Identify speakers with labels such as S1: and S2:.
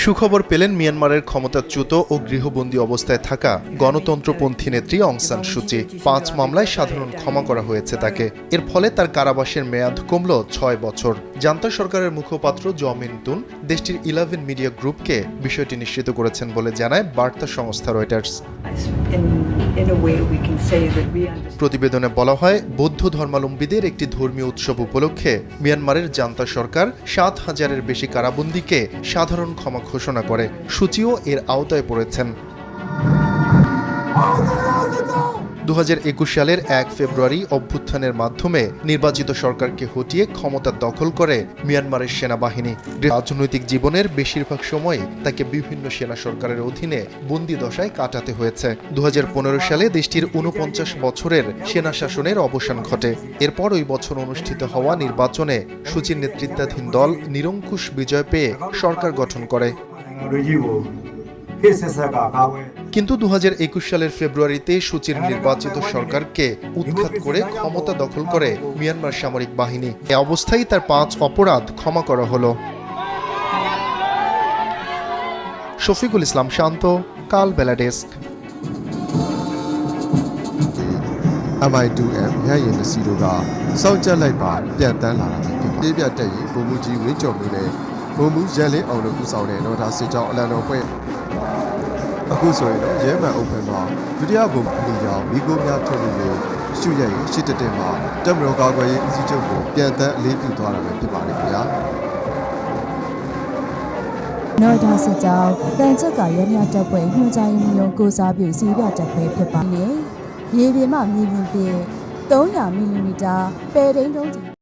S1: সুখবর পেলেন মিয়ানমারের ক্ষমতাচ্যুত ও গৃহবন্দী অবস্থায় থাকা গণতন্ত্রপন্থী নেত্রী অং সান সুচি। ৫ মামলায় সাধারণ ক্ষমা করা হয়েছে তাকে। এর ফলে তার কারাবাসের মেয়াদ কমল ৬ বছর। জান্তা সরকারের মুখপাত্র জ মিন্তুন দেশটির 11 মিডিয়া গ্রুপকে বিষয়টি নিশ্চিত করেছেন বলে জানায় বার্তা সংস্থা রয়টার্স। প্রতিবেদনে বলা হয়, বৌদ্ধ ধর্মাবলম্বীদের একটি ধর্মীয় উৎসব উপলক্ষে মিয়ানমারের জান্তা সরকার ৭,০০০-এর বেশি কারাবন্দীকে সাধারণ ক্ষমা ঘোষণা করে। সূচিও এর আওতায় পড়েছেন। ২০২১ সালের ১ ফেব্রুয়ারি অভ্যুত্থানের মাধ্যমে নির্বাচিত সরকারকে হটিয়ে ক্ষমতা দখল করে মিয়ানমারের সেনাবাহিনী। রাজনৈতিক জীবনের বেশিরভাগ সময় তাকে বিভিন্ন সেনা সরকারের অধীনে বন্দি দশায় কাটাতে হয়েছে। ২০১৫ সালে দেশটির ৪৯ বছরের সেনা শাসনের অবসান ঘটে। এরপর ওই বছর অনুষ্ঠিত হওয়া নির্বাচনে সুচির নেতৃত্বাধীন দল নিরঙ্কুশ বিজয় পেয়ে সরকার গঠন করে। কিন্তু ২০২১ সালের ফেব্রুয়ারিতে সুচির নির্বাচিত সরকারকে উৎখাত করে ক্ষমতা দখল করে মিয়ানমার সামরিক বাহিনী। এ অবস্থায় তার ৫ অপরাধ ক্ষমা করা হলো। শফিকুল ইসলাম শান্ত, কালবেলা ডেস্ক।
S2: MI2M ရရင်တစီတို့ကစောက်ကြက်လိုက်ပါပြန်တန်းလာတာဖြစ်ပါတယ်။ပြတက်ရင်ဘုံမူကြီးဝင်းကျော်မျိုးနဲ့ဘုံမူရန်လင်းအောင်တို့ဦးဆောင်တဲ့နော်ဒါစစ်ကြောင်းအလံတော်ဖွဲ့အခုဆိုရင်တော့ရဲမှန်အုပ်ဖန်မှာဒုတိယဘုံမူကြောင့်မိကိုများထုတ်လို့ရှုရရင်ရှစ်တက်မှာတက်မတော်ကာကွယ်ရေးဦးစီးချုပ်ကိုပြန်တန်းအလေးပြုသွားတာပဲဖြစ်ပါတယ်ခင်ဗျာ
S3: နော်ဒါစစ်ကြောင်းတန်ချက်ကရဲများတပ်ဖွဲ့ညွှန်ကြားရေးမှူးရုံးကိုစားပြုစီးပြတပ်ဖွဲ့ဖြစ်ပါတယ်။ရေပြင်မှမြေပြင်ပြင်300 မီလီမီတာပဲတိန်တုံး